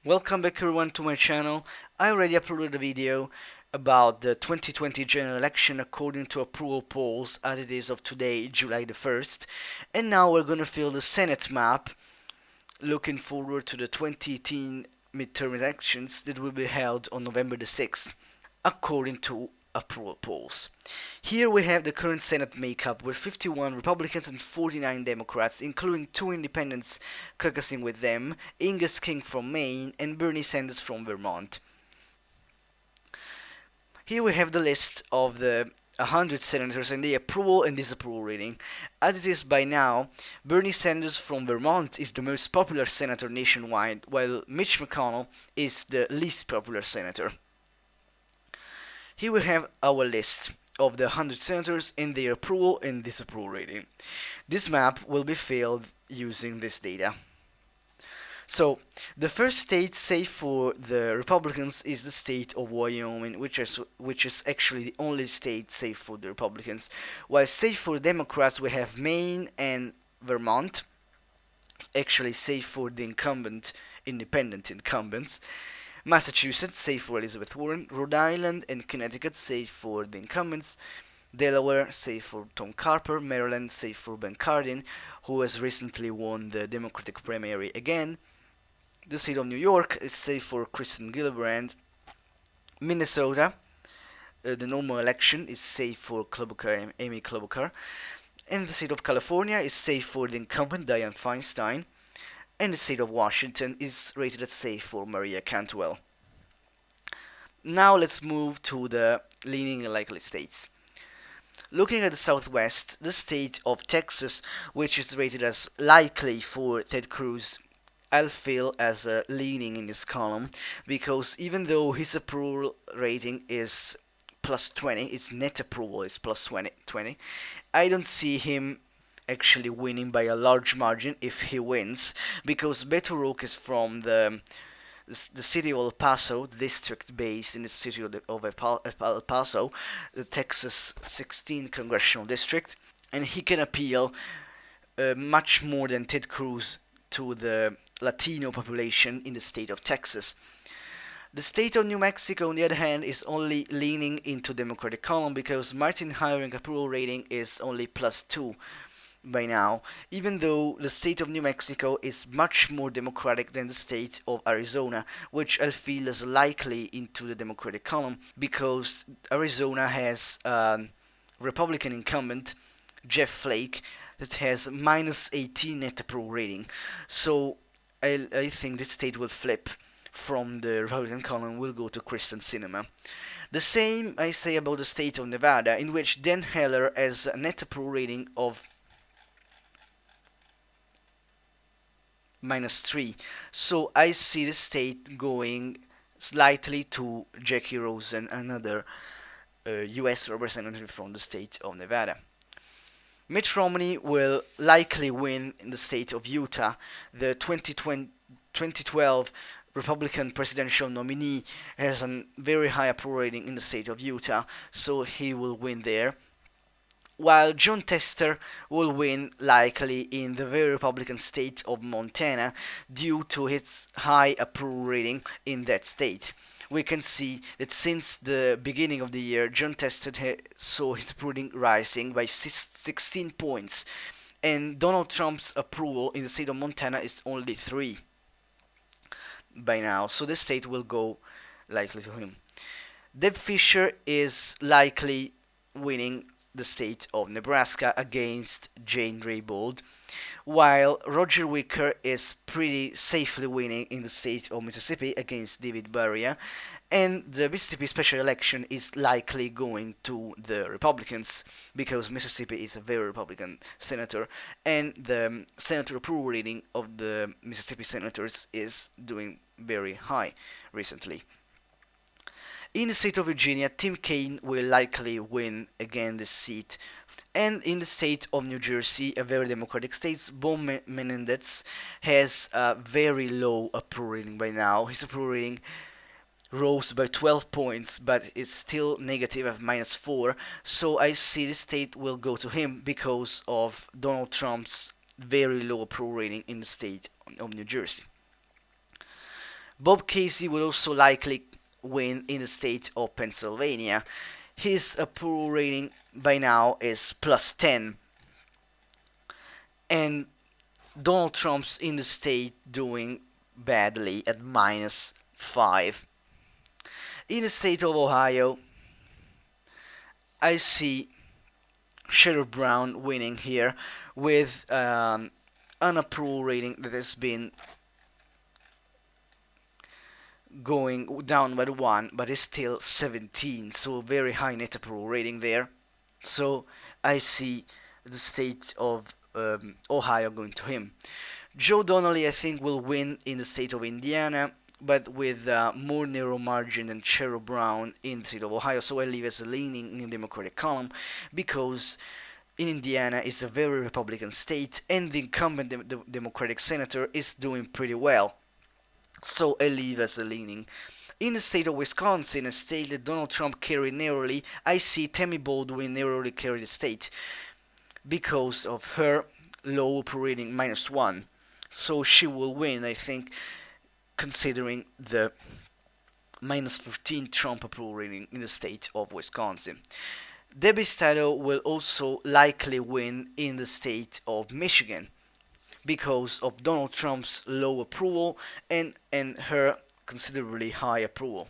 Welcome back everyone to my channel. I already uploaded a video about the 2020 general election according to approval polls as it is of today, July the 1st. And now we're gonna fill the Senate map, looking forward to the 2018 midterm elections that will be held on November the 6th, according to approval polls. Here we have the current Senate makeup with 51 Republicans and 49 Democrats, including two independents caucusing with them, Angus King from Maine and Bernie Sanders from Vermont. Here we have the list of the 100 senators and the approval and disapproval rating. As it is by now, Bernie Sanders from Vermont is the most popular senator nationwide, while Mitch McConnell is the least popular senator. Here we have our list of the 100 senators and their approval and disapproval rating. This map will be filled using this data. So, the first state safe for the Republicans is the state of Wyoming, which is actually the only state safe for the Republicans. While safe for Democrats, we have Maine and Vermont, actually safe for the independent incumbents. Massachusetts, safe for Elizabeth Warren. Rhode Island and Connecticut, safe for the incumbents. Delaware, safe for Tom Carper. Maryland, safe for Ben Cardin, who has recently won the Democratic primary again. The state of New York is safe for Kristen Gillibrand. Minnesota, the normal election is safe for Amy Klobuchar. And the state of California is safe for the incumbent Dianne Feinstein. And the state of Washington is rated as safe for Maria Cantwell. Now let's move to the leaning and likely states. Looking at the southwest, the state of Texas, which is rated as likely for Ted Cruz, I'll fill as a leaning in this column because even though his approval rating is plus 20, its net approval is plus 20, I don't see him actually winning by a large margin if he wins, because Beto O'Rourke is from the city of El Paso, district based in the city of El Paso, the Texas 16 congressional district, and he can appeal much more than Ted Cruz to the Latino population in the state of Texas. The state of New Mexico, on the other hand, is only leaning into Democratic column because Martin Hiring approval rating is only plus 2 by now, even though the state of New Mexico is much more democratic than the state of Arizona, which I feel is likely into the Democratic column because Arizona has Republican incumbent Jeff Flake that has minus 18 net approval rating. So I think this state will flip from the Republican column, will go to Kristen Sinema. The same I say about the state of Nevada, in which Dan Heller has a net approval rating of minus 3. So I see the state going slightly to Jackie Rosen, another US representative from the state of Nevada. Mitt Romney will likely win in the state of Utah. The 2012 Republican presidential nominee has a very high approval rating in the state of Utah, so he will win there. While Jon Tester will win likely in the very Republican state of Montana due to his high approval rating in that state. We can see that since the beginning of the year, Jon Tester saw his approval rising by 16 points, and Donald Trump's approval in the state of Montana is only 3 by now, so the state will go likely to him. Deb Fischer is likely winning the state of Nebraska against Jane Raybould, while Roger Wicker is pretty safely winning in the state of Mississippi against David Barria, and the Mississippi special election is likely going to the Republicans because Mississippi is a very Republican senator, and the senator approval rating of the Mississippi senators is doing very high recently. In the state of Virginia, Tim Kaine will likely win again this seat. And in the state of New Jersey, a very democratic state, Bo Menendez has a very low approval rating by now. His approval rating rose by 12 points, but it's still negative at minus 4. So I see the state will go to him because of Donald Trump's very low approval rating in the state of New Jersey. Bob Casey will also likely win in the state of Pennsylvania. His approval rating by now is plus 10, and Donald Trump's in the state doing badly at minus 5. In the state of Ohio, I see Sherrod Brown winning here with an approval rating that has been going down by the 1, but is still 17, so very high net approval rating there. So I see the state of Ohio going to him. Joe Donnelly, I think, will win in the state of Indiana, but with more narrow margin than Sherrod Brown in the state of Ohio. So I leave as a leaning in the Democratic column because in Indiana it's a very Republican state, and the incumbent Democratic senator is doing pretty well. So I leave as a leaning. In the state of Wisconsin, a state that Donald Trump carried narrowly, I see Tammy Baldwin narrowly carry the state because of her low rating minus 1. So she will win, I think, considering the minus 15 Trump approval rating in the state of Wisconsin. Debbie Stato will also likely win in the state of Michigan because of Donald Trump's low approval and her considerably high approval.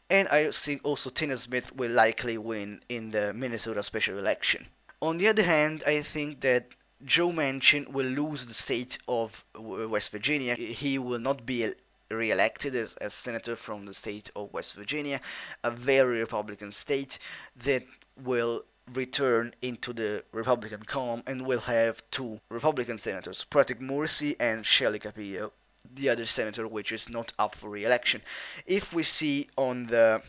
And I think also Tina Smith will likely win in the Minnesota special election. On the other hand, I think that Joe Manchin will lose the state of West Virginia. He will not be re-elected as senator from the state of West Virginia, a very Republican state that will return into the Republican column and will have two Republican senators, Patrick Morrisey and Shelley Capillo, the other senator which is not up for re-election. If we see on the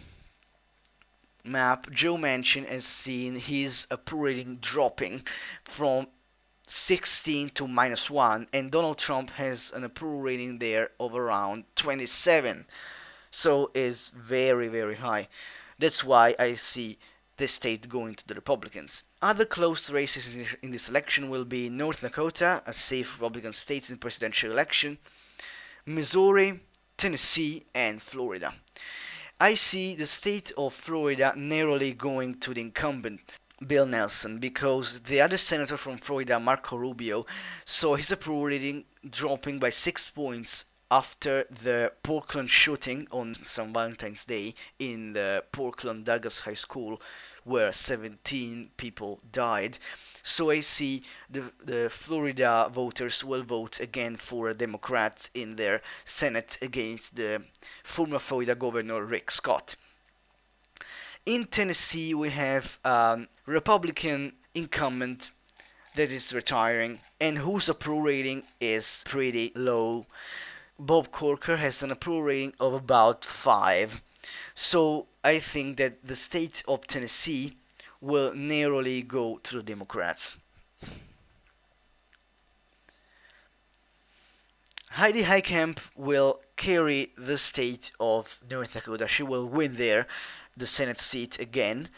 map, Joe Manchin has seen his approval rating dropping from 16 to minus 1, and Donald Trump has an approval rating there of around 27, so is very, very high. That's why I see the state going to the Republicans. Other close races in this election will be North Dakota, a safe Republican state in the presidential election, Missouri, Tennessee, and Florida. I see the state of Florida narrowly going to the incumbent, Bill Nelson, because the other senator from Florida, Marco Rubio, saw his approval rating dropping by 6 points after the Portland shooting on St. Valentine's Day in the Portland Douglas High School, where 17 people died. So I see the Florida voters will vote again for a Democrat in their Senate against the former Florida Governor Rick Scott. In Tennessee, we have Republican incumbent that is retiring and whose approval rating is pretty low. Bob Corker has an approval rating of about 5. So I think that the state of Tennessee will narrowly go to the Democrats. Heidi Heitkamp will carry the state of North Dakota. She will win there the Senate seat again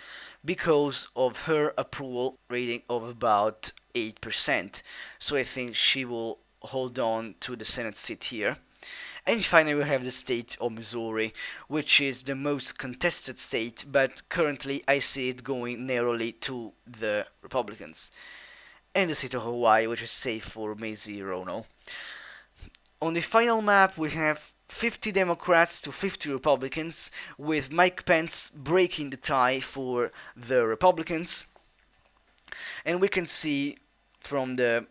because of her approval rating of about 8%. So I think she will hold on to the Senate seat here. And finally, we have the state of Missouri, which is the most contested state, but currently I see it going narrowly to the Republicans. And the state of Hawaii, which is safe for Mazie Hirono. On the final map, we have 50 Democrats to 50 Republicans, with Mike Pence breaking the tie for the Republicans. And we can see from the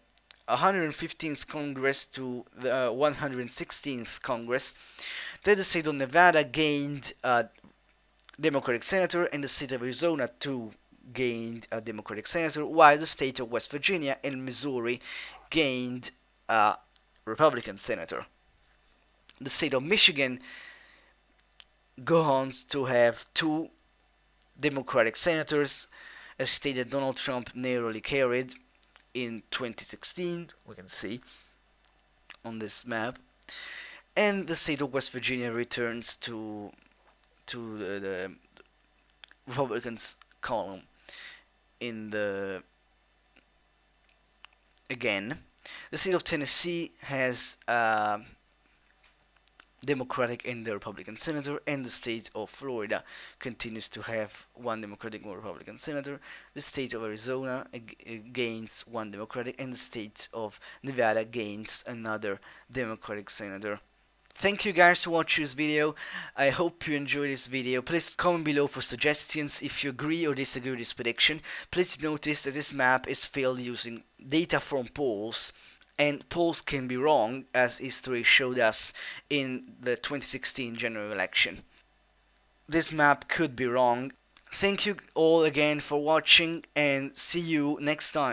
115th Congress to the 116th Congress that the state of Nevada gained a Democratic senator and the state of Arizona too gained a Democratic senator, while the state of West Virginia and Missouri gained a Republican senator. The state of Michigan goes on to have two Democratic senators, a state that Donald Trump narrowly carried in 2016, we can see on this map, and the state of West Virginia returns to the Republicans column in the again. The state of Tennessee has Democratic and the Republican senator, and the state of Florida continues to have one Democratic, one Republican senator. The state of Arizona gains one Democratic, and the state of Nevada gains another Democratic senator. Thank you guys for watching this video. I hope you enjoyed this video. Please comment below for suggestions if you agree or disagree with this prediction. Please notice that this map is filled using data from polls, and polls can be wrong, as history showed us in the 2016 general election. This map could be wrong. Thank you all again for watching, and see you next time.